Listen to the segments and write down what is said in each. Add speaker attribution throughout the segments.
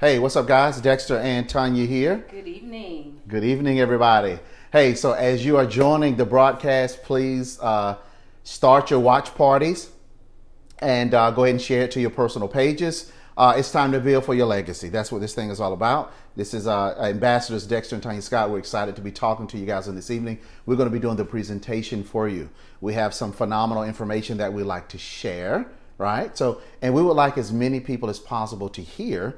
Speaker 1: Hey, what's up, guys? Dexter and Tonya here.
Speaker 2: Good evening.
Speaker 1: Good evening, everybody. Hey, so as you are joining the broadcast, please start your watch parties and go ahead and share it to your personal pages. It's time to build for your legacy. That's what this thing is all about. This is Ambassadors Dexter and Tonya Scott. We're excited to be talking to you guys on this evening. We're going to be doing the presentation for you. We have some phenomenal information that we like to share, right? And we would like as many people as possible to hear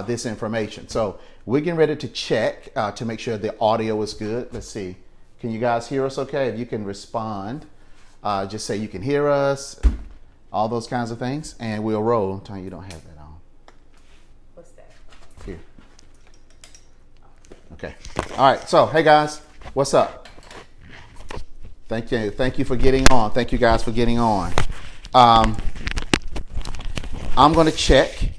Speaker 1: this information. So we're getting ready to check to make sure the audio is good. Let's see. Can you guys hear us okay? If you can respond, just say you can hear us, all those kinds of things, and we'll roll. Tonya, you don't have that on.
Speaker 2: What's that?
Speaker 1: Here. Okay. All right. So, hey guys, what's up? Thank you. Thank you for getting on. Thank you guys for getting on. I'm going to check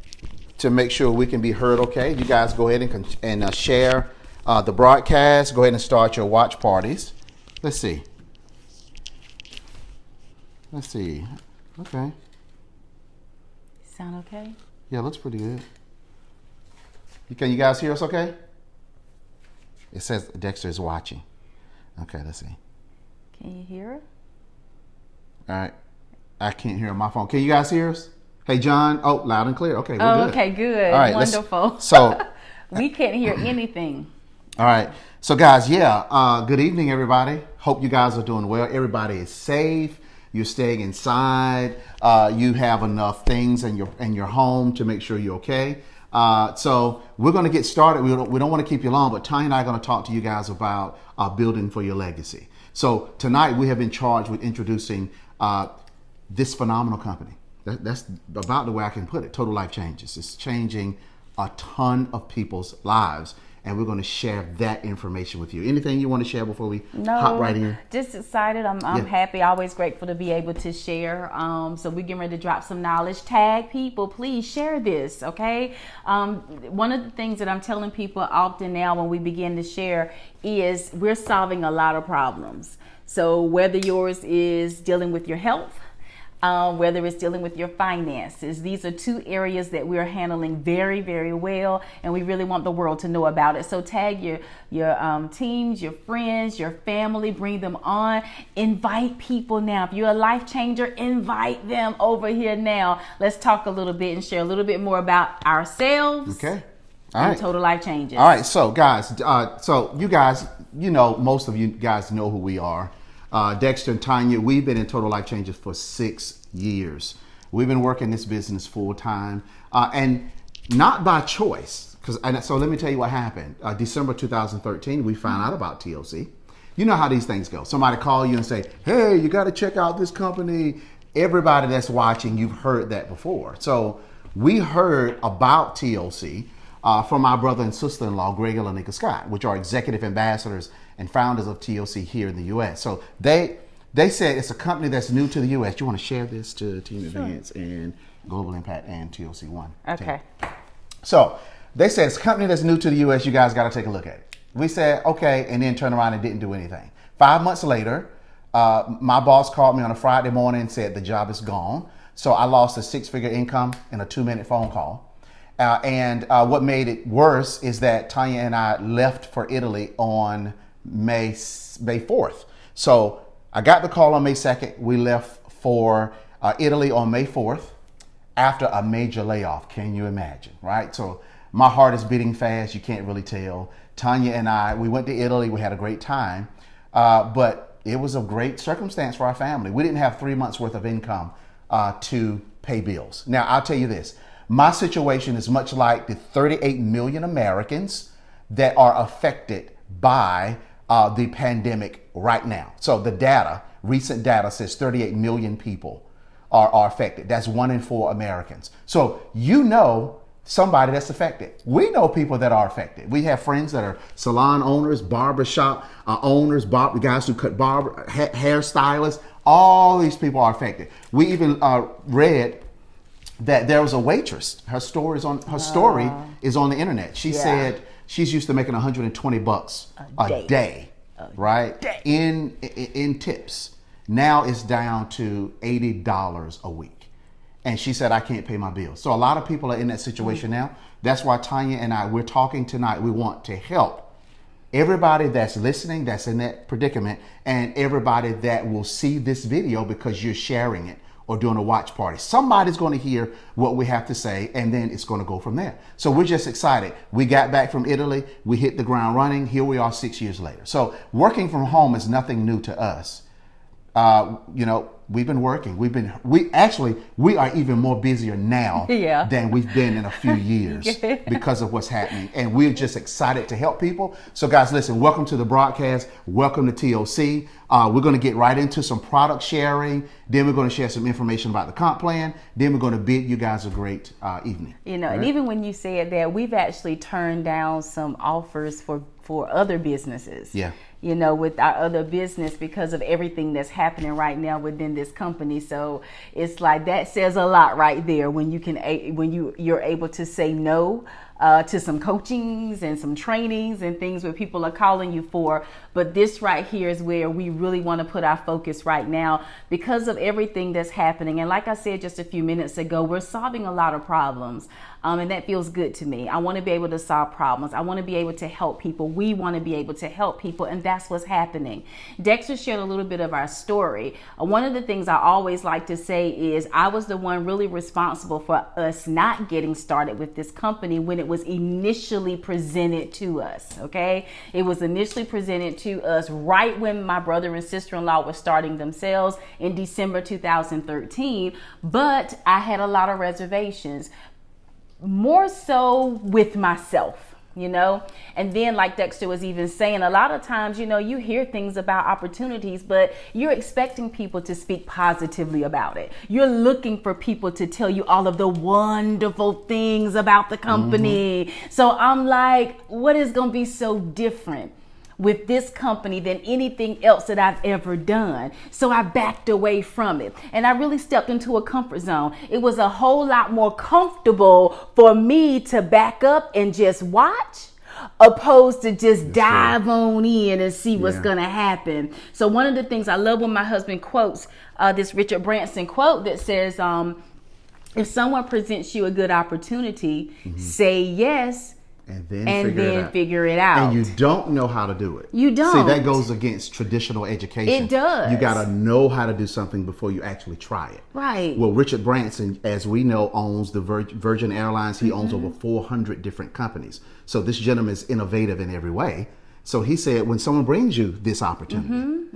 Speaker 1: to make sure we can be heard okay. You guys go ahead and share the broadcast. Go ahead and start your watch parties. Let's see. Okay.
Speaker 2: Sound okay?
Speaker 1: Yeah, looks pretty good. Can you guys hear us okay? It says Dexter is watching. Okay, let's see.
Speaker 2: Can you hear her?
Speaker 1: All right. I can't hear on my phone. Can you guys hear us? Hey, John. Oh, loud and clear. Okay, we're good.
Speaker 2: Okay, good.
Speaker 1: All right,
Speaker 2: wonderful.
Speaker 1: So
Speaker 2: we can't hear anything.
Speaker 1: All right. So, guys, good evening, everybody. Hope you guys are doing well. Everybody is safe. You're staying inside. You have enough things in your home to make sure you're okay. So we're going to get started. We don't want to keep you long, but Tonya and I are going to talk to you guys about building for your legacy. So tonight we have been charged with introducing this phenomenal company. That's about the way I can put it. Total Life Changes. It's changing a ton of people's lives, and we're going to share that information with you. Anything you want to share before we hop right in?
Speaker 2: Just excited. I'm happy. Always grateful to be able to share. So we're getting ready to drop some knowledge. Tag people. Please share this, okay? One of the things that I'm telling people often now when we begin to share is we're solving a lot of problems. So whether yours is dealing with your health, whether it's dealing with your finances. These are two areas that we're handling very, very well, and we really want the world to know about it. So tag your teams, your friends, your family, bring them on. Invite people now. If you're a life changer, invite them over here now. Let's talk a little bit and share a little bit more about ourselves.
Speaker 1: Okay.
Speaker 2: All right. Total Life Changes.
Speaker 1: All right. So, guys, you guys, most of you guys know who we are. Dexter and Tonya, we've been in Total Life Changes for 6 years. We've been working this business full time and not by choice. So let me tell you what happened. December 2013, we found out about TLC. You know how these things go. Somebody call you and say, hey, you got to check out this company. Everybody that's watching, you've heard that before. So we heard about TLC from our brother and sister-in-law, Greg and Lanika Scott, which are executive ambassadors and founders of TLC here in the U.S. So they said it's a company that's new to the U.S. You want to share this to Team Advance and Global Impact and TLC One?
Speaker 2: Okay.
Speaker 1: So they said it's a company that's new to the U.S. You guys got to take a look at it. We said, okay, and then turned around and didn't do anything. 5 months later, my boss called me on a Friday morning and said the job is gone. So I lost a 6-figure income in a 2-minute phone call. And what made it worse is that Tonya and I left for Italy on May 4th. So I got the call on May 2nd. We left for Italy on May 4th after a major layoff. Can you imagine, right? So my heart is beating fast. You can't really tell. Tonya and I, we went to Italy. We had a great time. But it was a great circumstance for our family. We didn't have 3 months worth of income to pay bills. Now, I'll tell you this. My situation is much like the 38 million Americans that are affected by the pandemic right now. So the recent data says 38 million people are affected. That's 1 in 4 Americans. So somebody that's affected. We know people that are affected. We have friends that are salon owners, barbershop owners, guys who cut hairstylists. All these people are affected. We even read that there was a waitress. Her story is on the internet. She said she's used to making $120 a day, right? In tips. Now it's down to $80 a week. And she said, I can't pay my bills. So a lot of people are in that situation now. That's why Tonya and I, we're talking tonight. We want to help everybody that's listening, that's in that predicament, and everybody that will see this video because you're sharing it or doing a watch party. Somebody's going to hear what we have to say, and then it's going to go from there. So we're just excited. We got back from Italy. We hit the ground running. Here we are 6 years later. So working from home is nothing new to us. We've been working. We are even more busier now than we've been in a few years because of what's happening. And we're just excited to help people. So guys, listen, welcome to the broadcast. Welcome to TOC. We're going to get right into some product sharing. Then we're going to share some information about the comp plan. Then we're going to bid you guys a great evening.
Speaker 2: And even when you said that, we've actually turned down some offers for other businesses. Yeah. With our other business because of everything that's happening right now within this company. So it's like that says a lot right there when you're able to say no to some coachings and some trainings and things where people are calling you for. But this right here is where we really want to put our focus right now because of everything that's happening. And like I said just a few minutes ago, we're solving a lot of problems. And that feels good to me. I want to be able to solve problems. I want to be able to help people. We want to be able to help people. And that's what's happening. Dexter shared a little bit of our story. One of the things I always like to say is I was the one really responsible for us not getting started with this company when it was initially presented to us. Okay. It was initially presented to us right when my brother and sister-in-law were starting themselves in December 2013. But I had a lot of reservations. More so with myself, and then like Dexter was even saying, a lot of times, you hear things about opportunities, but you're expecting people to speak positively about it. You're looking for people to tell you all of the wonderful things about the company. Mm-hmm. So I'm like, what is going to be so different with this company than anything else that I've ever done? So I backed away from it and I really stepped into a comfort zone. It was a whole lot more comfortable for me to back up and just watch opposed to just dive on in and see what's going to happen. So one of the things I love when my husband quotes this Richard Branson quote that says, if someone presents you a good opportunity, say yes. And then figure it out.
Speaker 1: And you don't know how to do it.
Speaker 2: You don't.
Speaker 1: See, that goes against traditional education.
Speaker 2: It does.
Speaker 1: You got to know how to do something before you actually try it.
Speaker 2: Right.
Speaker 1: Well, Richard Branson, as we know, owns the Virgin Airlines. He owns over 400 different companies. So this gentleman is innovative in every way. So he said, when someone brings you this opportunity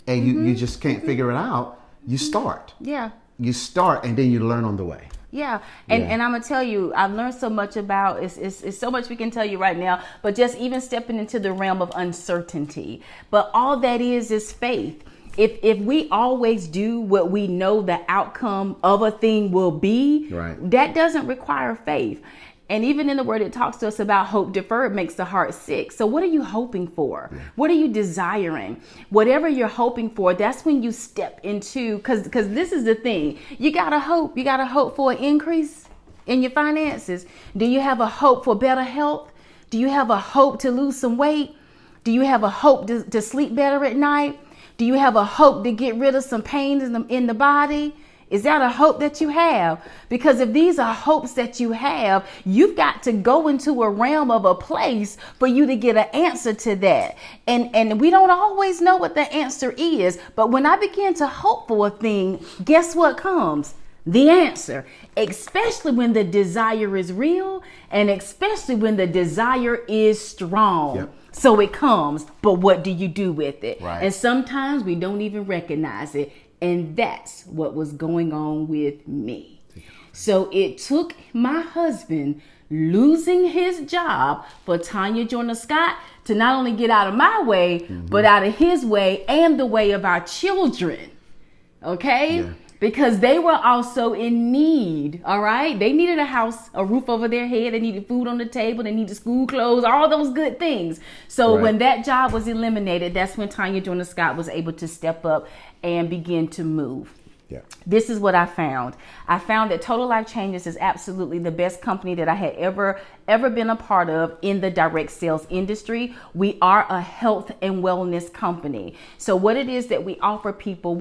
Speaker 1: and you just can't figure it out, you start.
Speaker 2: Yeah.
Speaker 1: You start and then you learn on the way.
Speaker 2: Yeah. And I'm going to tell you, I've learned so much about, it's so much we can tell you right now, but just even stepping into the realm of uncertainty. But all that is faith. If we always do what we know the outcome of a thing will be, that doesn't require faith. And even in the word, it talks to us about hope deferred makes the heart sick. So what are you hoping for? Yeah. What are you desiring? Whatever you're hoping for, that's when you step into, because this is the thing. You got to hope. You got to hope for an increase in your finances. Do you have a hope for better health? Do you have a hope to lose some weight? Do you have a hope to sleep better at night? Do you have a hope to get rid of some pain in the body? Is that a hope that you have? Because if these are hopes that you have, you've got to go into a realm of a place for you to get an answer to that. And we don't always know what the answer is. But when I begin to hope for a thing, guess what comes? The answer, especially when the desire is real and especially when the desire is strong. Yep. So it comes, but what do you do with it? Right. And sometimes we don't even recognize it. And that's what was going on with me. So it took my husband losing his job for Tonya Scott to not only get out of my way, but out of his way and the way of our children. Okay? Yeah. Because they were also in need. All right? They needed a house, a roof over their head. They needed food on the table. They needed school clothes, all those good things. So when that job was eliminated, that's when Tonya Scott was able to step up and begin to move.
Speaker 1: Yeah.
Speaker 2: This is what I found. I found that Total Life Changes is absolutely the best company that I had ever been a part of in the direct sales industry. We are a health and wellness company. So what it is that we offer people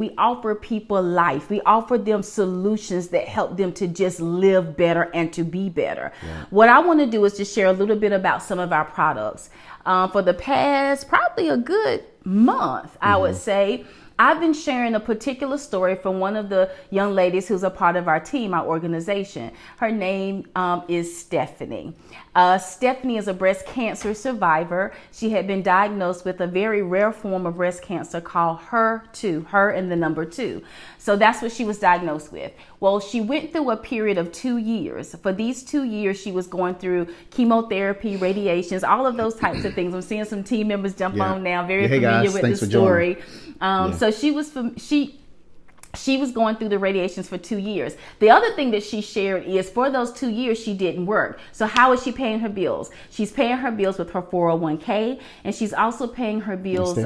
Speaker 2: life. We offer them solutions that help them to just live better and to be better. Yeah. What I want to do is just share a little bit about some of our products. For the past probably a good month, I would say, I've been sharing a particular story from one of the young ladies who's a part of our team, our organization. Her name is Stephanie. Stephanie is a breast cancer survivor. She had been diagnosed with a very rare form of breast cancer called HER2, her and the number 2. So that's what she was diagnosed with. Well, she went through a period of 2 years. For these 2 years, she was going through chemotherapy, radiations, all of those types of things. I'm seeing some team members jump on now, very familiar with the story. So she was going through the radiations for 2 years. The other thing that she shared is for those 2 years, she didn't work. So how is she paying her bills? She's paying her bills with her 401k, and she's also paying her bills.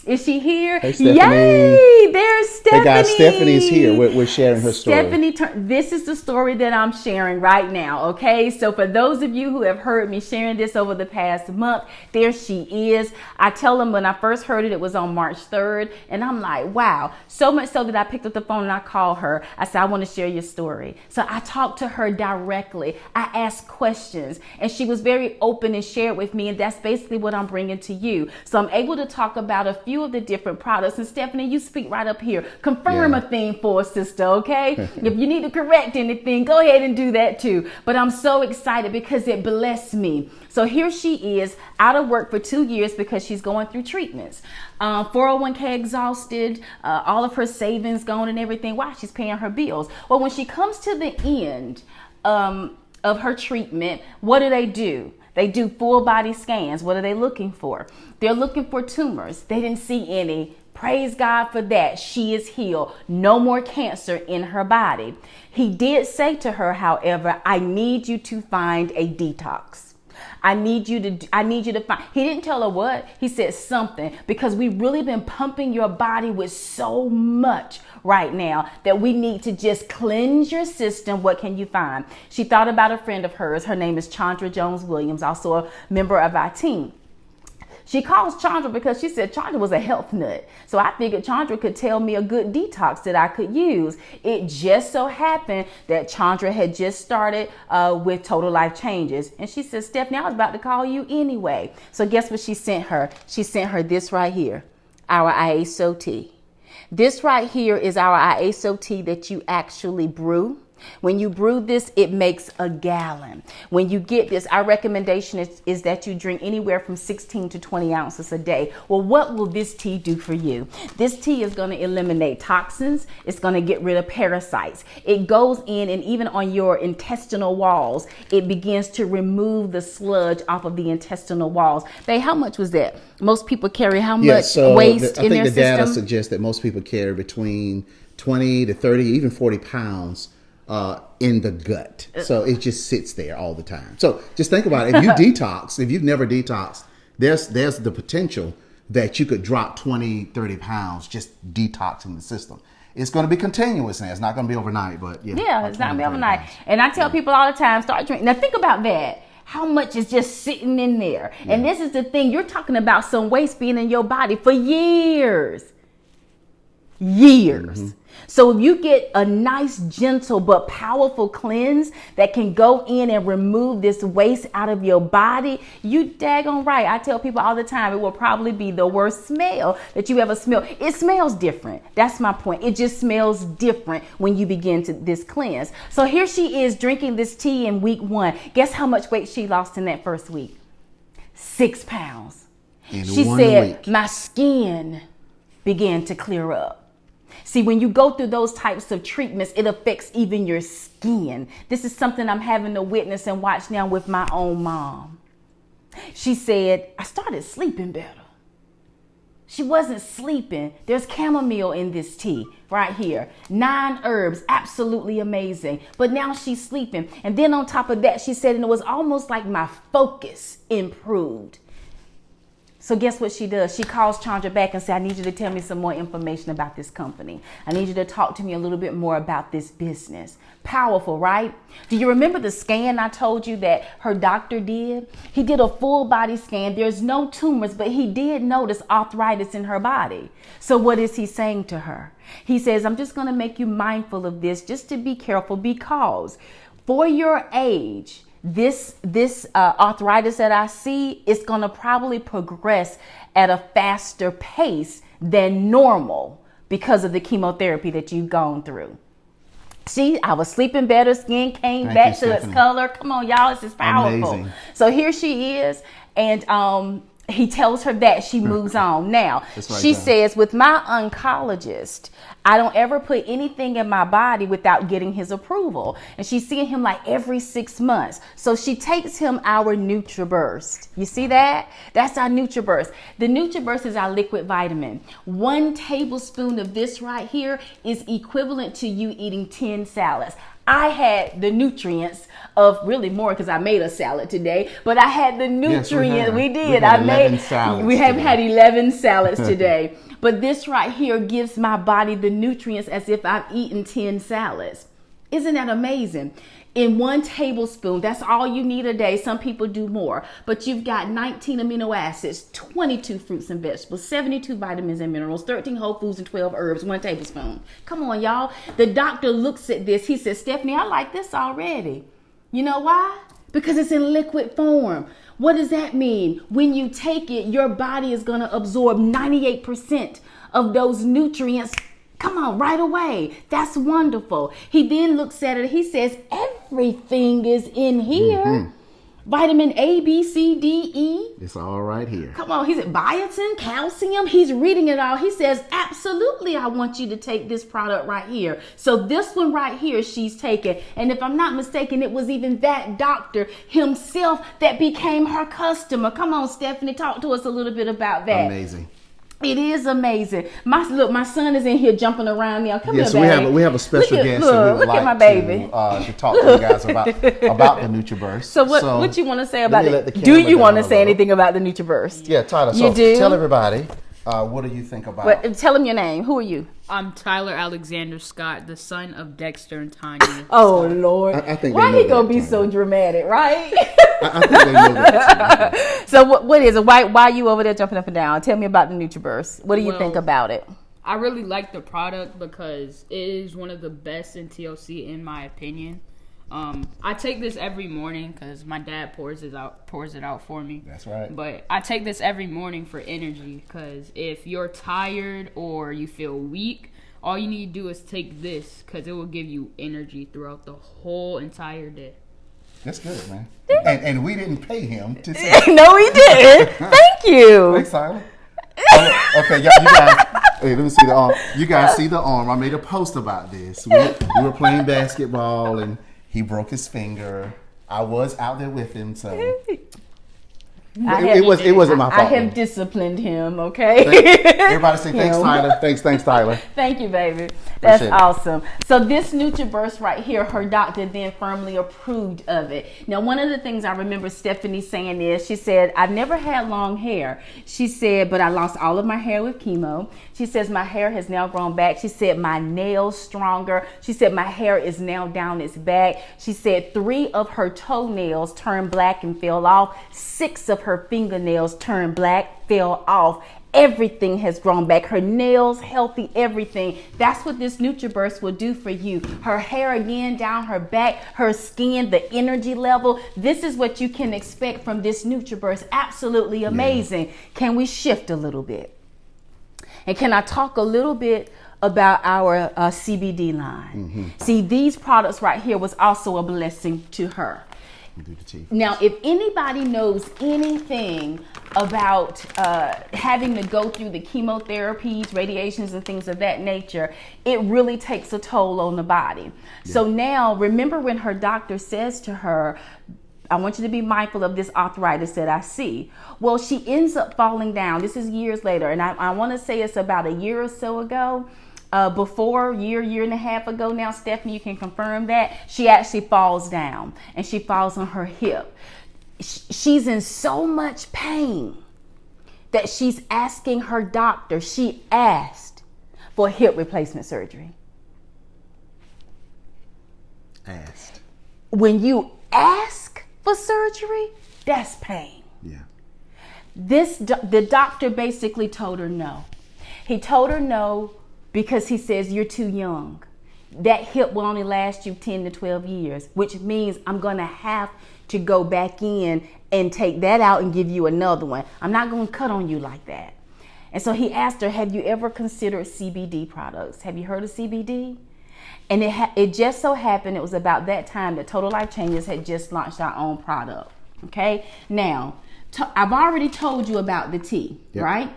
Speaker 2: Is she here?
Speaker 1: Hey, Stephanie.
Speaker 2: Yay! There's Stephanie.
Speaker 1: Hey guys, Stephanie's here. We're sharing her story.
Speaker 2: Stephanie, this is the story that I'm sharing right now, okay? So for those of you who have heard me sharing this over the past month, there she is. I tell them when I first heard it, it was on March 3rd, and I'm like, wow. So much so that I picked up the phone and I called her. I said, I want to share your story. So I talked to her directly. I asked questions, and she was very open and shared with me, and that's basically what I'm bringing to you. So I'm able to talk about a few of the different products. And Stephanie, you speak right up here. Confirm a thing for us, sister, okay? If you need to correct anything, go ahead and do that too. But I'm so excited because it blessed me. So here she is out of work for 2 years because she's going through treatments. 401k exhausted, all of her savings gone and everything. Why? She's paying her bills. Well, when she comes to the end of her treatment, what do? They do full body scans. What are they looking for? They're looking for tumors. They didn't see any. Praise God for that. She is healed. No more cancer in her body. He did say to her, however, I need you to find a detox. I need you to find. He didn't tell her what. He said something, because we've really been pumping your body with so much right now that we need to just cleanse your system. What can you find? She thought about a friend of hers. Her name is Chandra Jones Williams, also a member of our team. She calls Chandra because she said Chandra was a health nut. So I figured Chandra could tell me a good detox that I could use. It just so happened that Chandra had just started with Total Life Changes. And she said, Stephanie, I was about to call you anyway. So guess what she sent her? She sent her this right here, our IASO tea. This right here is our IASO tea that you actually brew. When you brew this, it makes a gallon. When you get this, our recommendation is that you drink anywhere from 16 to 20 ounces a day. Well, what will this tea do for you? This tea is going to eliminate toxins. It's going to get rid of parasites. It goes in, and even on your intestinal walls, it begins to remove the sludge off of the intestinal walls. Babe, how much was that? Most people carry how much waste in their system?
Speaker 1: I think the data suggests that most people carry between 20 to 30, even 40 pounds in the gut. So it just sits there all the time. So just think about it. If you detox, if you've never detoxed, there's the potential that you could drop 20, 30 pounds just detoxing the system. It's going to be continuous now. It's not going to be overnight, but
Speaker 2: yeah, it's not going to be overnight. And I tell people all the time, start drinking. Now think about that. How much is just sitting in there? Yeah. And this is the thing. You're talking about some waste being in your body for years. Mm-hmm. So if you get a nice, gentle, but powerful cleanse that can go in and remove this waste out of your body, you daggone right. I tell people all the time, it will probably be the worst smell that you ever smell. It smells different. That's my point. It just smells different when you begin to this cleanse. So here she is drinking this tea in week 1. Guess how much weight she lost in that first week? 6 pounds. She said, my skin began to clear up. See, when you go through those types of treatments, it affects even your skin. This is something I'm having to witness and watch now with my own mom. She said, I started sleeping better. She wasn't sleeping. There's chamomile in this tea right here. 9 herbs, absolutely amazing. But now she's sleeping. And then on top of that, she said, and it was almost like my focus improved. So guess what she does? She calls Chandra back and says, I need you to tell me some more information about this company. I need you to talk to me a little bit more about this business. Powerful, right? Do you remember the scan I told you that her doctor did? He did a full body scan. There's no tumors, but he did notice arthritis in her body. So what is he saying to her? He says, I'm just going to make you mindful of this just to be careful, because for your age, this arthritis that I see is going to probably progress at a faster pace than normal because of the chemotherapy that you've gone through. See, I was sleeping better, skin came back to its color. Come on, y'all, this is powerful. Amazing. So here she is, and he tells her that. She moves on. Now, she says, with my oncologist, I don't ever put anything in my body without getting his approval. And she's seeing him like every 6 months. So she takes him our NutriBurst. You see that? That's our NutriBurst. The NutriBurst is our liquid vitamin. 1 tablespoon of this right here is equivalent to you eating 10 salads. I had the nutrients of really more because I made a salad today, but I had the nutrients. Yes, we did. We have had 11 salads today. But this right here gives my body the nutrients as if I've eaten 10 salads. Isn't that amazing? In 1 tablespoon, that's all you need a day. Some people do more, but you've got 19 amino acids, 22 fruits and vegetables, 72 vitamins and minerals, 13 whole foods and 12 herbs, 1 tablespoon. Come on, y'all. The doctor looks at this. He says, Stephanie, I like this already. You know why? Because it's in liquid form. What does that mean? When you take it, your body is going to absorb 98% of those nutrients. Come on, right away. That's wonderful. He then looks at it. He says, everything is in here. Mm-hmm. Vitamin A, B, C, D, E.
Speaker 1: It's all right here.
Speaker 2: Come on. He said biotin, calcium. He's reading it all. He says, absolutely, I want you to take this product right here. So this one right here, she's taking. And if I'm not mistaken, it was even that doctor himself that became her customer. Come on, Stephanie, talk to us a little bit about that.
Speaker 1: Amazing.
Speaker 2: It is amazing. My son is in here jumping around now. Come here,
Speaker 1: so
Speaker 2: baby.
Speaker 1: we have a special guest that we would like to talk to you guys about the NutriBurst.
Speaker 2: So what you want to say about it? Do you want to say anything about the NutriBurst?
Speaker 1: Yeah, Tyler. So tell everybody, what do you think about it?
Speaker 2: Tell them your name. Who are you?
Speaker 3: I'm Tyler Alexander Scott, the son of Dexter and Tonya.
Speaker 2: Oh, Lord.
Speaker 1: I think
Speaker 2: why he going to be so dramatic, right?
Speaker 1: I think they know that.
Speaker 2: So what is it? Why are you over there jumping up and down? Tell me about the NutriBurst. What do you think about it?
Speaker 3: I really like the product because it is one of the best in TLC, in my opinion. I take this every morning because my dad pours it out for me.
Speaker 1: That's right.
Speaker 3: But I take this every morning for energy because if you're tired or you feel weak, all you need to do is take this because it will give you energy throughout the whole entire day.
Speaker 1: That's good, man. And we didn't pay him to say
Speaker 2: No, we didn't. Thank you.
Speaker 1: Thanks, Tyler. Okay, you guys. Hey, let me see the arm. You guys see the arm. I made a post about this. We were playing basketball and he broke his finger. I was out there with him, so it wasn't my fault.
Speaker 2: I have disciplined him, okay?
Speaker 1: Everybody say thanks, Tyler. Thanks, Tyler.
Speaker 2: Thank you, baby. That's awesome. So this NutriBurst right here, her doctor then firmly approved of it. Now, one of the things I remember Stephanie saying is, she said, I've never had long hair. She said, but I lost all of my hair with chemo. She says, my hair has now grown back. She said, my nails stronger. She said, my hair is now down its back. She said 3 of her toenails turned black and fell off. 6 of her fingernails turned black, fell off. Everything has grown back. Her nails, healthy, everything. That's what this NutriBurst will do for you. Her hair again down her back, her skin, the energy level. This is what you can expect from this NutriBurst. Absolutely amazing. Yeah. Can we shift a little bit? And can I talk a little bit about our CBD line? Mm-hmm. See, these products right here was also a blessing to her. Now, if anybody knows anything about having to go through the chemotherapies, radiations, and things of that nature, it really takes a toll on the body. Yeah. So now, remember when her doctor says to her, I want you to be mindful of this arthritis that I see. Well, she ends up falling down. This is years later, and I want to say it's about a year or so ago. Year and a half ago now, Stephanie, you can confirm that, she actually falls down and she falls on her hip. She's in so much pain that she's asking her doctor, she asked for hip replacement surgery.
Speaker 1: Asked.
Speaker 2: When you ask for surgery, that's pain.
Speaker 1: Yeah.
Speaker 2: The doctor basically told her no. He told her no because he says you're too young. That hip will only last you 10 to 12 years, which means I'm going to have to go back in and take that out and give you another one. I'm not going to cut on you like that. And so he asked her, have you ever considered CBD products? Have you heard of CBD? And it just so happened it was about that time that Total Life Changes had just launched our own product. Okay? Now, I've already told you about the tea,
Speaker 1: yep.
Speaker 2: right?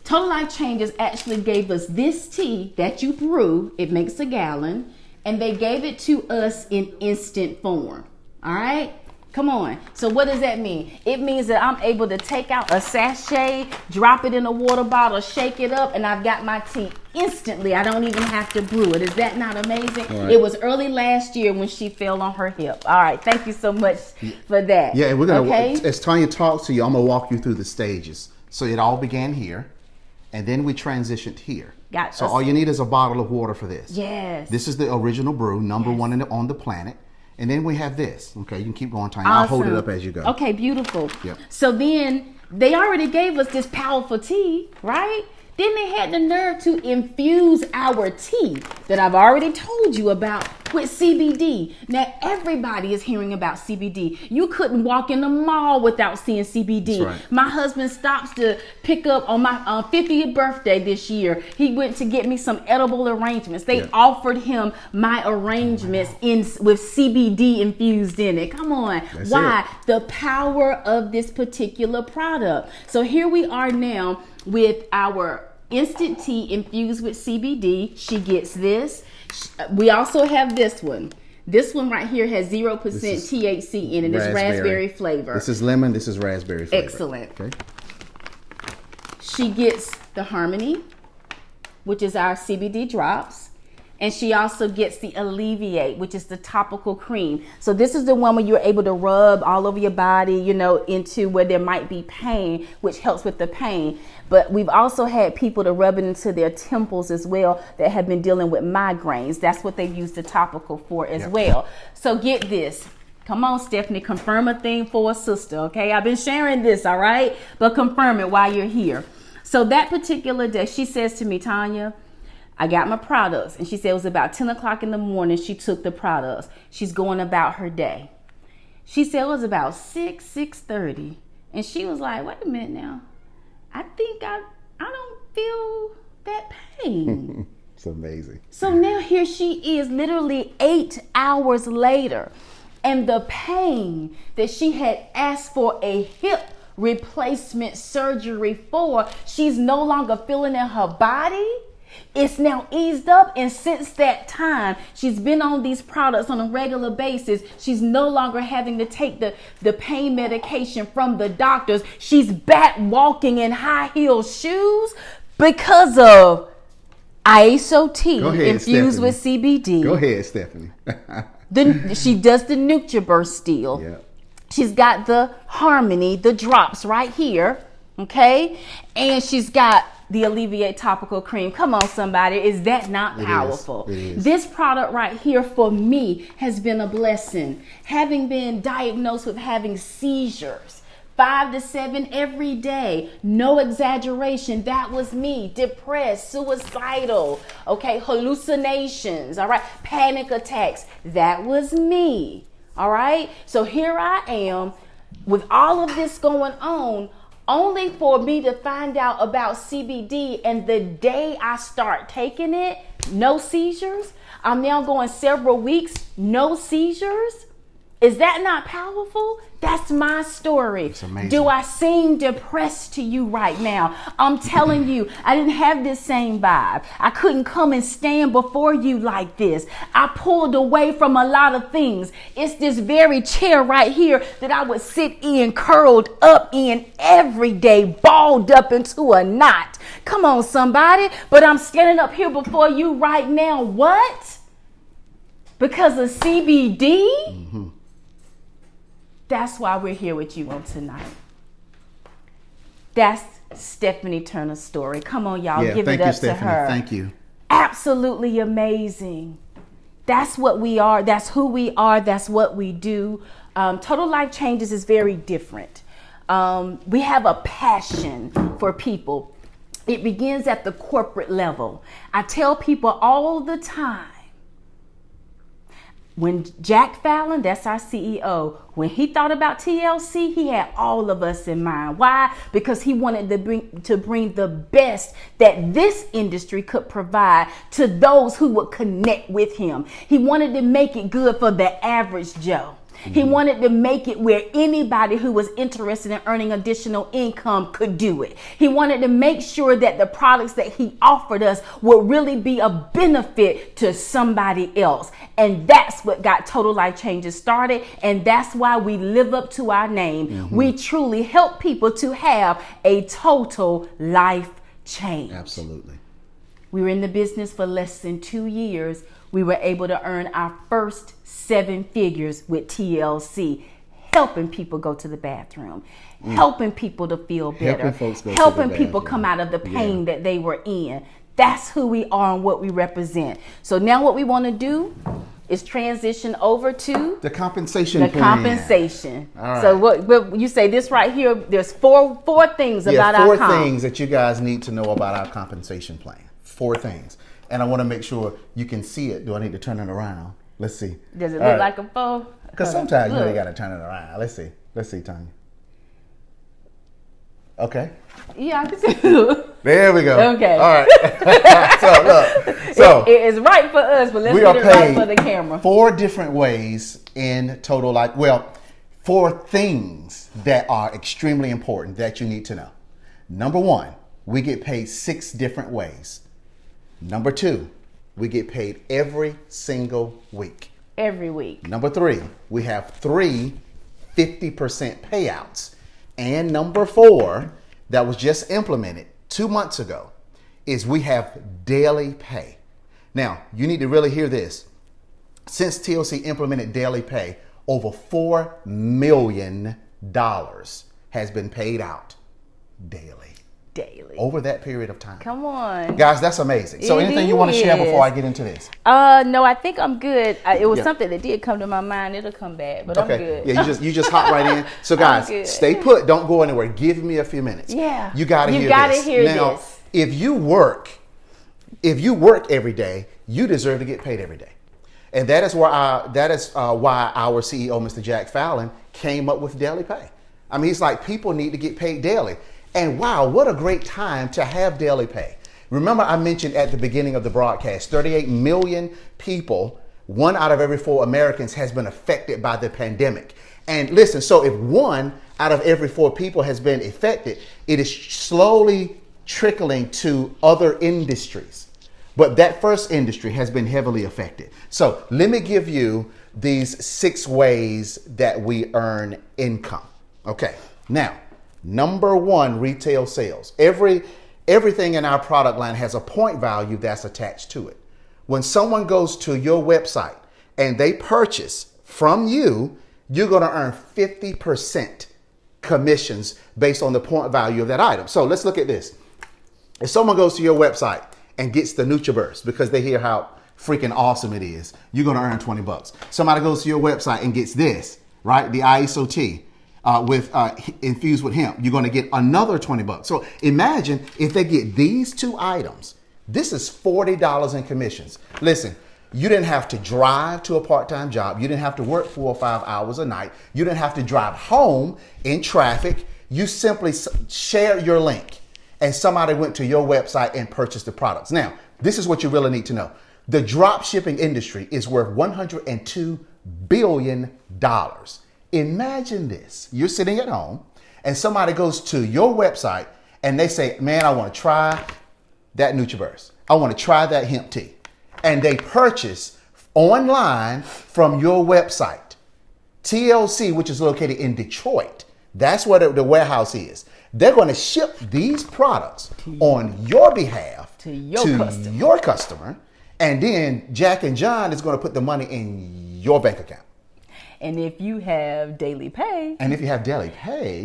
Speaker 2: Total Life Changes actually gave us this tea that you brew. It makes a gallon. And they gave it to us in instant form. All right? Come on. So what does that mean? It means that I'm able to take out a sachet, drop it in a water bottle, shake it up, and I've got my tea instantly. I don't even have to brew it. Is that not amazing? Right. It was early last year when she fell on her hip. All right. Thank you so much for that.
Speaker 1: Yeah, we're going to, as Tonya talks to you, I'm going to walk you through the stages. So it all began here, and then we transitioned here. So all you need is a bottle of water for this.
Speaker 2: Yes.
Speaker 1: This is the original brew, number one on the planet. And then we have this. Okay, you can keep going, Tonya.
Speaker 2: Awesome.
Speaker 1: I'll hold it up as you go.
Speaker 2: Okay, beautiful.
Speaker 1: Yep.
Speaker 2: So then they already gave us this powerful tea, right? Then they had the nerve to infuse our tea that I've already told you about with CBD. Now, everybody is hearing about CBD. You couldn't walk in the mall without seeing CBD.
Speaker 1: That's right.
Speaker 2: My husband stops to pick up on my 50th birthday this year. He went to get me some edible arrangements. They offered him my arrangements with CBD infused in it. Come on.
Speaker 1: That's
Speaker 2: Why?
Speaker 1: it.
Speaker 2: The power of this particular product. So here we are now with our instant tea infused with CBD. She gets this. We also have this one. This one right here has 0% THC in it. It's raspberry flavor.
Speaker 1: This is lemon. This is raspberry flavor.
Speaker 2: Excellent.
Speaker 1: Okay.
Speaker 2: She gets the Harmony, which is our CBD drops. And she also gets the Alleviate, which is the topical cream. So this is the one where you're able to rub all over your body, you know, into where there might be pain, which helps with the pain. But we've also had people to rub it into their temples as well that have been dealing with migraines. That's what they've used the topical for as well. So get this. Come on, Stephanie, confirm a thing for a sister, okay? I've been sharing this, all right? But confirm it while you're here. So that particular day, she says to me, Tonya, I got my products. And she said it was about 10 o'clock in the morning she took the products. She's going about her day. She said it was about 6:30. And she was like, wait a minute now. I think I don't feel that pain.
Speaker 1: It's amazing.
Speaker 2: So now here she is literally 8 hours later. And the pain that she had asked for a hip replacement surgery for, she's no longer feeling in her body. It's now eased up, and since that time, she's been on these products on a regular basis. She's no longer having to take the pain medication from the doctors. She's back walking in high heel shoes because of ISO tea infused with CBD.
Speaker 1: Go ahead, Stephanie.
Speaker 2: She does the NutriBurst deal.
Speaker 1: Yeah.
Speaker 2: She's got the Harmony, the drops right here, okay? And she's got the Alleviate topical cream. Come on, somebody. Is that not powerful?
Speaker 1: It is.
Speaker 2: This product right here for me has been a blessing. Having been diagnosed with having seizures, 5 to 7 every day. No exaggeration. That was me. Depressed, suicidal, okay, hallucinations, all right, panic attacks. That was me, all right? So here I am with all of this going on, only for me to find out about CBD, and the day I start taking it, no seizures. I'm now going several weeks, no seizures. Is that not powerful? That's my story.
Speaker 1: It's amazing.
Speaker 2: Do I seem depressed to you right now? I'm telling you, I didn't have this same vibe. I couldn't come and stand before you like this. I pulled away from a lot of things. It's this very chair right here that I would sit in, curled up in every day, balled up into a knot. Come on, somebody. But I'm standing up here before you right now. What? Because of CBD?
Speaker 1: Mm-hmm.
Speaker 2: That's why we're here with you on tonight. That's Stephanie Turner's story. Come on, y'all, give it up to her.
Speaker 1: Thank you.
Speaker 2: Absolutely amazing. That's what we are. That's who we are. That's what we do. Total Life Changes is very different. We have a passion for people. It begins at the corporate level. I tell people all the time, when Jack Fallon, that's our CEO, when he thought about TLC, he had all of us in mind. Why? Because he wanted to bring the best that this industry could provide to those who would connect with him. He wanted to make it good for the average Joe. He wanted to make it where anybody who was interested in earning additional income could do it. He wanted to make sure that the products that he offered us would really be a benefit to somebody else. And that's what got Total Life Changes started. And that's why we live up to our name. We truly help people to have a total life change.
Speaker 1: Absolutely.
Speaker 2: We were in the business for less than 2 years. We were able to earn our first 7 figures with TLC, helping people go to the bathroom, helping people to feel better, helping people come out of the pain that they were in. That's who we are and what we represent. So now what we want to do is transition over to
Speaker 1: the compensation plan.
Speaker 2: Compensation.
Speaker 1: All right.
Speaker 2: So what you say this right here, there's four things about our
Speaker 1: comp. 4 things that you guys need to know about our compensation plan. 4 things. And I want to make sure you can see it. Do I need to turn it around? Let's see.
Speaker 2: Does it look like a phone?
Speaker 1: Because sometimes you got to turn it around. Let's see. Let's see, Tonya. Okay.
Speaker 2: Yeah, I can see it.
Speaker 1: There we go.
Speaker 2: Okay.
Speaker 1: All right. So look. So
Speaker 2: it is right for us, but let's get it right for the camera.
Speaker 1: 4 different ways in Total Life. Well, 4 things that are extremely important that you need to know. Number 1, we get paid 6 different ways. Number 2, we get paid every single week.
Speaker 2: Every week.
Speaker 1: Number 3, we have 3 50% payouts. And number 4, that was just implemented 2 months ago, is we have daily pay. Now, you need to really hear this. Since TLC implemented daily pay, over $4 million has been paid out daily. Over that period of time.
Speaker 2: Come on.
Speaker 1: Guys, that's amazing. So anything you want to share before I get into this?
Speaker 2: No, I think I'm good. It was something that did come to my mind. It'll come back, but I'm good.
Speaker 1: Yeah, you just hop right in. So guys, stay put. Don't go anywhere. Give me a few minutes.
Speaker 2: Yeah.
Speaker 1: You got to hear this.
Speaker 2: You got to hear
Speaker 1: now,
Speaker 2: this.
Speaker 1: If you work every day, you deserve to get paid every day. And that is why our CEO, Mr. Jack Fallon, came up with daily pay. I mean, he's like, people need to get paid daily. And wow, what a great time to have daily pay. Remember, I mentioned at the beginning of the broadcast, 38 million people, 1 out of every 4 Americans has been affected by the pandemic. And listen, so if 1 out of every 4 people has been affected, it is slowly trickling to other industries. But that first industry has been heavily affected. So let me give you these 6 ways that we earn income. Okay, now, number 1, retail sales. Everything in our product line has a point value that's attached to it. When someone goes to your website and they purchase from you, you're going to earn 50% commissions based on the point value of that item. So let's look at this. If someone goes to your website and gets the NutriBurst because they hear how freaking awesome it is, you're going to earn $20. Somebody goes to your website and gets this, right? The ISOT. Infused with hemp, you're going to get another $20. So imagine if they get these 2 items. This is $40 in commissions. Listen, you didn't have to drive to a part-time job. You didn't have to work 4 or 5 hours a night. You didn't have to drive home in traffic. You simply share your link and somebody went to your website and purchased the products. Now, this is what you really need to know. The drop shipping industry is worth $102 billion. Imagine this. You're sitting at home and somebody goes to your website and they say, man, I want to try that NutriBurst. I want to try that hemp tea. And they purchase online from your website. TLC, which is located in Detroit, that's where the warehouse is. They're going to ship these products on your behalf to your customer. And then Jack and John is going to put the money in your bank account.
Speaker 2: And if you have daily pay,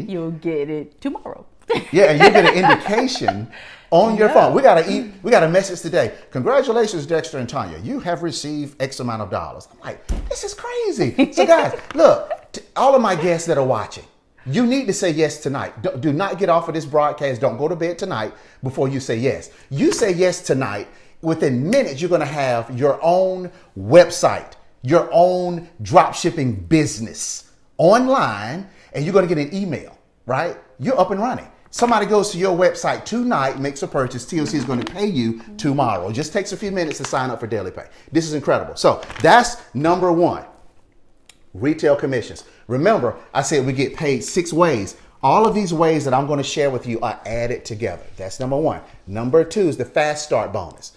Speaker 1: you'll
Speaker 2: get it tomorrow.
Speaker 1: Yeah, and you get an indication on your phone. We got a message today. Congratulations, Dexter and Tonya. You have received X amount of dollars. I'm like, this is crazy. So guys, look, all of my guests that are watching, you need to say yes tonight. Do not get off of this broadcast. Don't go to bed tonight before you say yes. You say yes tonight. Within minutes, you're going to have your own website, your own drop shipping business online, and you're going to get an email, right? You're up and running. Somebody goes to your website tonight, makes a purchase. TLC is going to pay you tomorrow. It just takes a few minutes to sign up for daily pay. This is incredible. So that's number one, retail commissions. Remember, I said we get paid 6 ways. All of these ways that I'm going to share with you are added together. That's number one. Number 2 is the fast start bonus.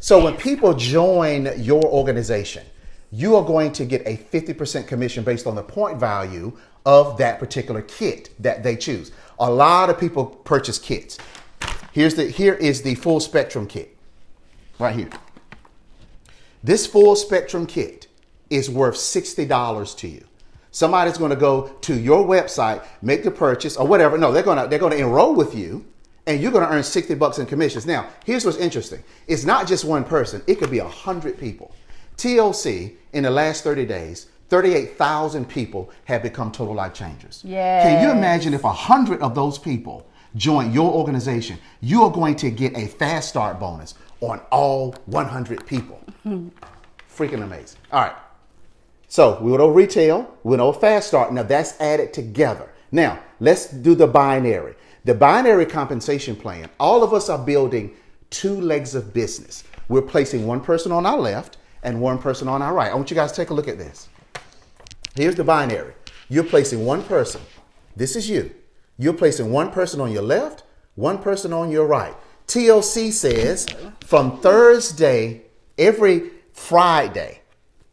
Speaker 1: So when people join your organization, you are going to get a 50% commission based on the point value of that particular kit that they choose. A lot of people purchase kits. Here is the full spectrum kit right here. This full spectrum kit is worth $60 to you. Somebody's going to go to your website, make the purchase or whatever. No, they're going to enroll with you. And you're going to earn $60 in commissions. Now, here's what's interesting. It's not just one person. It could be 100 people. TLC, in the last 30 days, 38,000 people have become total life changers.
Speaker 2: Yeah.
Speaker 1: Can you imagine if 100 of those people join your organization? You are going to get a fast start bonus on all 100 people. Freaking amazing. All right. So we went over retail. We went over fast start. Now that's added together. Now let's do the binary. The binary compensation plan, all of us are building 2 legs of business. We're placing one person on our left and one person on our right. I want you guys to take a look at this. Here's the binary. You're placing one person. This is you. You're placing one person on your left, one person on your right. TLC says from Thursday, every Friday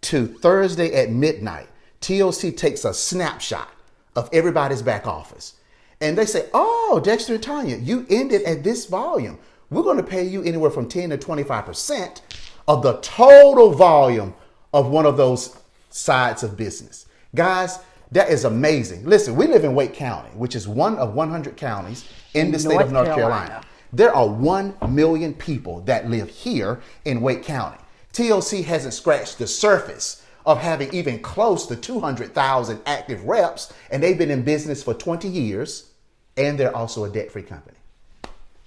Speaker 1: to Thursday at midnight, TLC takes a snapshot of everybody's back office. And they say, oh, Dexter and Tonya, you ended at this volume. We're going to pay you anywhere from 10 to 25% of the total volume of one of those sides of business. Guys, that is amazing. Listen, we live in Wake County, which is one of 100 counties in the state of North Carolina. There are 1 million people that live here in Wake County. TLC hasn't scratched the surface of having even close to 200,000 active reps, and they've been in business for 20 years, and they're also a debt-free company.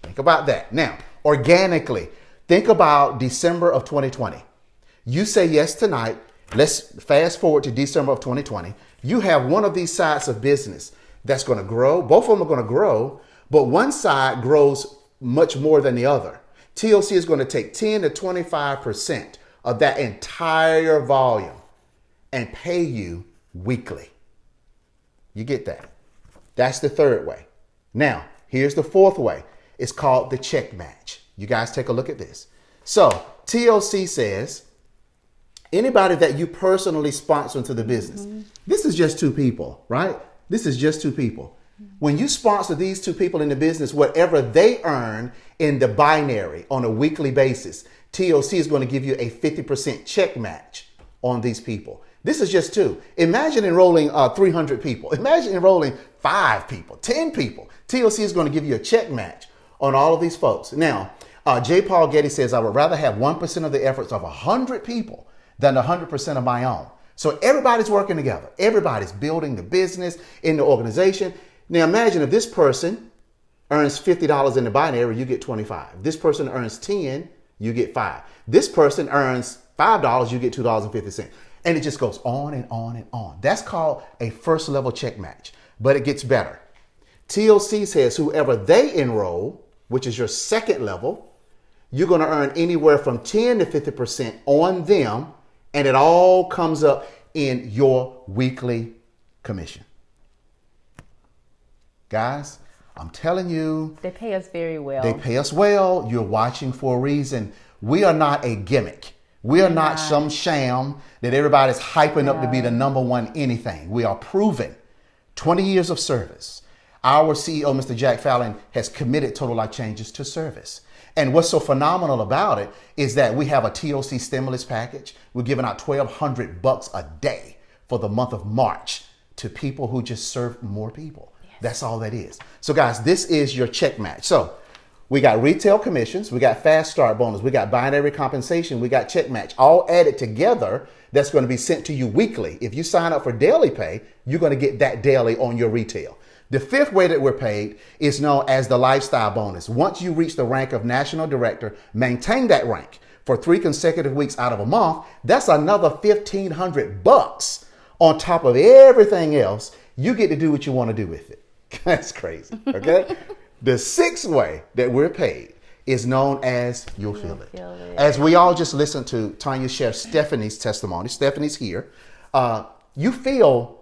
Speaker 1: Think about that. Now, organically, think about December of 2020. You say yes tonight. Let's fast forward to December of 2020. You have one of these sides of business that's going to grow. Both of them are going to grow, but one side grows much more than the other. TLC is going to take 10 to 25% of that entire volume and pay you weekly. You get that? That's the third way. Now, here's the fourth way. It's called the check match. You guys take a look at this. So TLC says, anybody that you personally sponsor into the business, this is just 2 people, right? This is just 2 people. When you sponsor these 2 people in the business, whatever they earn in the binary on a weekly basis, TLC is going to give you a 50% check match on these people. This is just 2. Imagine enrolling 300 people. Imagine enrolling 5 people, 10 people. TLC is going to give you a check match on all of these folks. Now, J. Paul Getty says, I would rather have 1% of the efforts of 100 people than 100% of my own. So everybody's working together. Everybody's building the business in the organization. Now imagine if this person earns $50 in the binary, you get 25. This person earns 10, you get 5. This person earns $5, you get $2.50. And it just goes on and on and on. That's called a first level check match, but it gets better. TLC says whoever they enroll, which is your second level, you're going to earn anywhere from 10 to 50% on them. And it all comes up in your weekly commission. Guys, I'm telling you.
Speaker 2: They pay us very well.
Speaker 1: They pay us well. You're watching for a reason. We are not a gimmick. We are not some sham that everybody's hyping up to be the number one anything. We are proven. 20 years of service. Our CEO, Mr. Jack Fallon, has committed Total Life Changes to service. And what's so phenomenal about it is that we have a TLC stimulus package. We're giving out $1,200 a day for the month of March to people who just serve more people.
Speaker 2: Yes.
Speaker 1: That's all that is. So guys, this is your check match. So we got retail commissions, we got fast start bonus, we got binary compensation, we got check match, all added together. That's going to be sent to you weekly. If you sign up for daily pay, you're going to get that daily on your retail. The fifth way that we're paid is known as the lifestyle bonus. Once you reach the rank of national director, maintain that rank for 3 consecutive weeks out of a month. That's another $1,500 on top of everything else. You get to do what you want to do with it. That's crazy. Okay. The sixth way that we're paid is known as You'll Feel It. As we all just listened to Tonya share Stephanie's testimony. Stephanie's here. You felt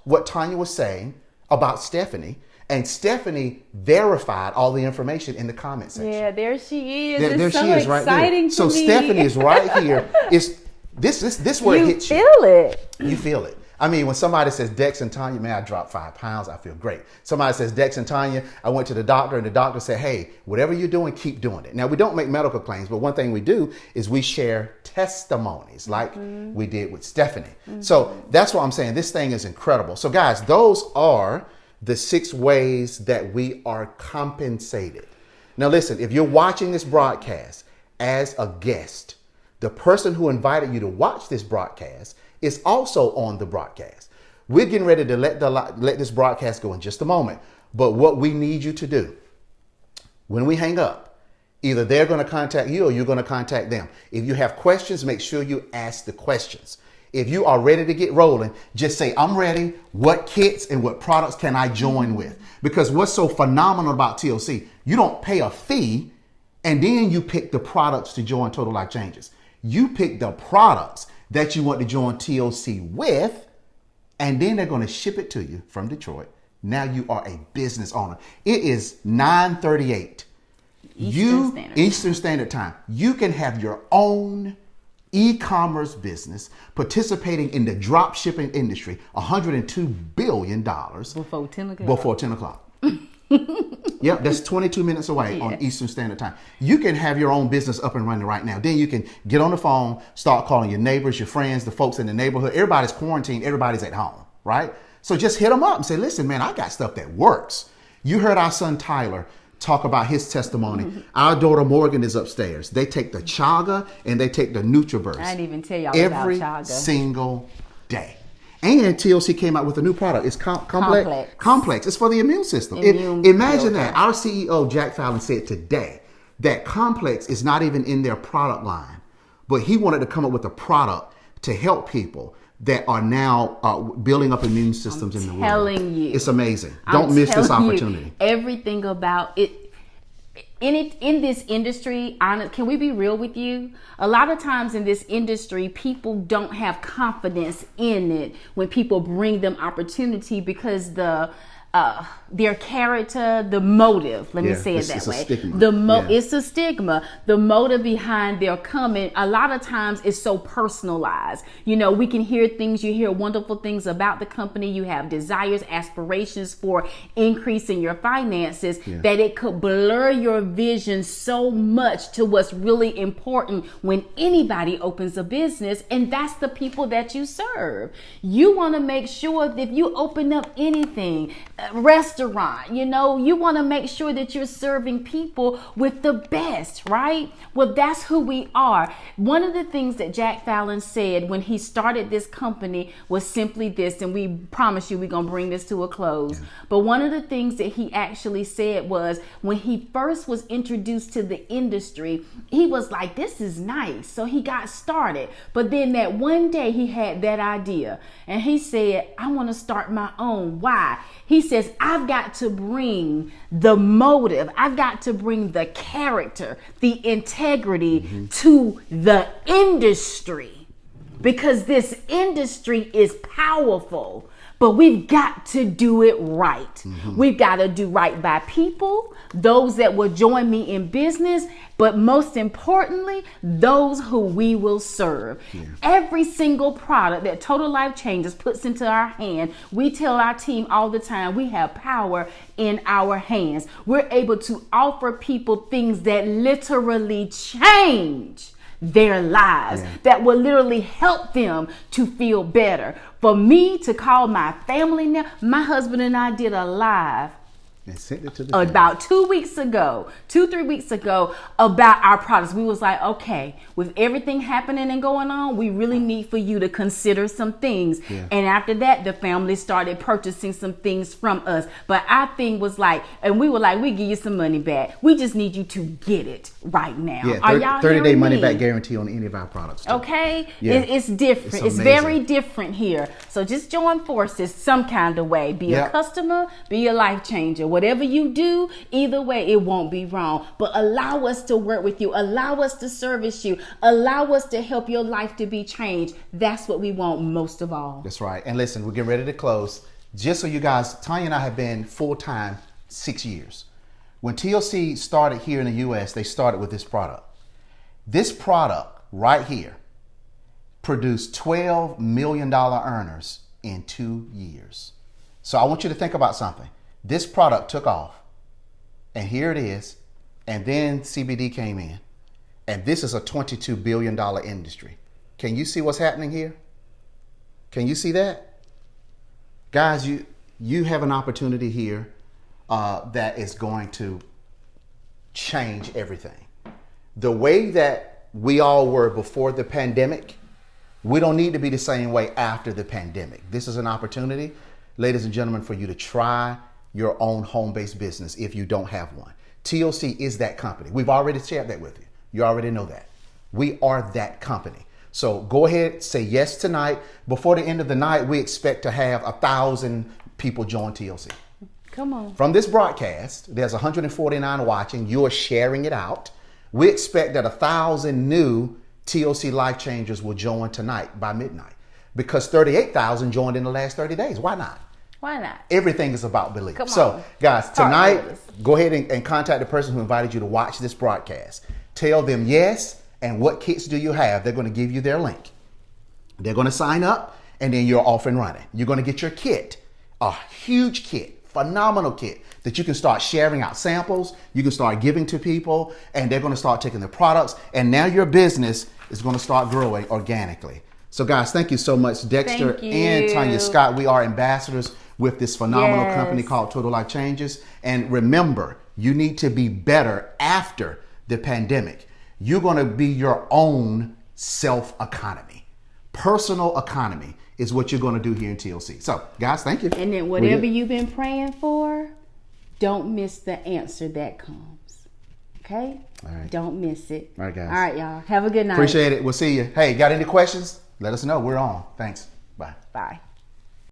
Speaker 1: what Tonya was saying about Stephanie, and Stephanie verified all the information in the comment section.
Speaker 2: Yeah, there she is.
Speaker 1: There
Speaker 2: it's so
Speaker 1: she is right
Speaker 2: exciting
Speaker 1: there. So
Speaker 2: to me.
Speaker 1: Stephanie is right here. Is this where it hits you?
Speaker 2: You feel it.
Speaker 1: You feel it. I mean, when somebody says Dex and Tonya, man, I dropped 5 pounds. I feel great. Somebody says Dex and Tonya, I went to the doctor and the doctor said, hey, whatever you're doing, keep doing it. Now, we don't make medical claims, but one thing we do is we share testimonies like we did with Stephanie. So that's what I'm saying. This thing is incredible. So guys, those are the 6 ways that we are compensated. Now, listen, if you're watching this broadcast as a guest, the person who invited you to watch this broadcast is also on the broadcast. We're getting ready to let this broadcast go in just a moment. But what we need you to do when we hang up, either they're going to contact you or you're going to contact them. If you have questions, make sure you ask the questions. If you are ready to get rolling, just say, I'm ready. What kits and what products can I join with? Because what's so phenomenal about TLC, you don't pay a fee and then you pick the products to join Total Life Changes. You pick the products that you want to join TLC with, and then they're going to ship it to you from Detroit. Now you are a business owner. It is 9:38 Eastern Standard Time. You can have your own e-commerce business participating in the drop shipping industry, $102 billion
Speaker 2: Before 10 o'clock.
Speaker 1: Before 10 o'clock. Yep, that's 22 minutes away on Eastern Standard Time. You can have your own business up and running right now. Then you can get on the phone, start calling your neighbors, your friends, the folks in the neighborhood. Everybody's quarantined. Everybody's at home, right? So just hit them up and say, listen, man, I got stuff that works. You heard our son Tyler talk about his testimony. Our daughter Morgan is upstairs. They take the chaga and they take the NutriVerse.
Speaker 2: I didn't even tell y'all
Speaker 1: every
Speaker 2: about chaga.
Speaker 1: Single day. And TLC came out with a new product. It's complex. Complex. It's for the immune system. Imagine that. Our CEO, Jack Fallon, said today that Complex is not even in their product line, but he wanted to come up with a product to help people that are now building up immune systems in the world.
Speaker 2: Telling you.
Speaker 1: It's amazing. Don't miss this opportunity.
Speaker 2: Everything about it. In this industry, can we be real with you? A lot of times in this industry, people don't have confidence in it when people bring them opportunity because their character, the motive, let me say it that way. It's a stigma. The motive behind their coming, a lot of times is so personalized. You know, we can hear things, you hear wonderful things about the company. You have desires, aspirations for increasing your finances that it could blur your vision so much to what's really important when anybody opens a business. And that's the people that you serve. You want to make sure that if you open up anything, restaurant, you know, you want to make sure that you're serving people with the best, right? Well, that's who we are. One of the things that Jack Fallon said when he started this company was simply this, and we promise you we're going to bring this to a close. But one of the things that he actually said was when he first was introduced to the industry, he was like, this is nice. So he got started. But then that one day he had that idea and he said, I want to start my own. Why? He says, I've got to bring the motive. I've got to bring the character, the integrity to the industry because this industry is powerful. But we've got to do it right. We've got to do right by people, those that will join me in business, but most importantly, those who we will serve. Every single product that Total Life Changes puts into our hand, we tell our team all the time, we have power in our hands. We're able to offer people things that literally change their lives, that will literally help them to feel better. For me to call my family now, my husband and I did a live
Speaker 1: and sent it to the
Speaker 2: about 2 weeks ago, 2-3 weeks ago, about our products. We was like, okay, with everything happening and going on, we really need for you to consider some things.
Speaker 1: Yeah.
Speaker 2: And after that, the family started purchasing some things from us. But our thing was like, and we were like, we give you some money back. We just need you to get it right now.
Speaker 1: Yeah,
Speaker 2: Are y'all
Speaker 1: 30-day
Speaker 2: hearing
Speaker 1: money
Speaker 2: me?
Speaker 1: back guarantee on any of our products too.
Speaker 2: Okay,
Speaker 1: Yeah.
Speaker 2: It's different. It's
Speaker 1: amazing.
Speaker 2: very different here. So just join forces some kind of way. Be
Speaker 1: Yep.
Speaker 2: a customer, be a life changer. Whatever you do, either way, it won't be wrong. But allow us to work with you. Allow us to service you. Allow us to help your life to be changed. That's what we want most of all.
Speaker 1: That's right. And listen, we're getting ready to close. Just so you guys, Tonya and I have been full-time 6 years. When TLC started here in the U.S., they started with this product. This product right here produced $12 million earners in 2 years. So I want you to think about something. This product took off, and here it is, and then CBD came in, and this is a $22 billion industry. Can you see what's happening here? Can you see that? Guys, you have an opportunity here that is going to change everything. The way that we all were before the pandemic, we don't need to be the same way after the pandemic. This is an opportunity, ladies and gentlemen, for you to try your own home-based business if you don't have one. TLC is that company. We've already shared that with you. You already know that. We are that company. So go ahead, say yes tonight. Before the end of the night, we expect to have 1,000 people join TLC.
Speaker 2: Come on.
Speaker 1: From this broadcast, there's 149 watching. You're sharing it out. We expect that 1,000 new TLC life changers will join tonight by midnight, because 38,000 joined in the last 30 days. Why not?
Speaker 2: Why not?
Speaker 1: Everything is about belief.
Speaker 2: Come
Speaker 1: So,
Speaker 2: on.
Speaker 1: guys,
Speaker 2: Start
Speaker 1: tonight,
Speaker 2: with us.
Speaker 1: go ahead and contact the person who invited you to watch this broadcast. Tell them yes, and what kits do you have? They're going to give you their link. They're going to sign up, and then you're off and running. You're going to get your kit, a huge kit, phenomenal kit that you can start sharing out samples. You can start giving to people, and they're going to start taking the products, and now your business is going to start growing organically. So, guys, thank you so much, Dexter
Speaker 2: Thank you.
Speaker 1: and Tonya Scott. We are ambassadors with this phenomenal
Speaker 2: Yes.
Speaker 1: company called Total Life Changes. And remember, you need to be better after the pandemic. You're going to be your own self-economy. Personal economy is what you're going to do here in TLC. So, guys, thank you.
Speaker 2: And then whatever you've been praying for, don't miss the answer that comes. Okay?
Speaker 1: All right.
Speaker 2: Don't miss it.
Speaker 1: All right, guys.
Speaker 2: All right, y'all. Have a good night.
Speaker 1: Appreciate it. We'll see you. Hey, got any questions? Let us know. We're on. Thanks. Bye.
Speaker 2: Bye.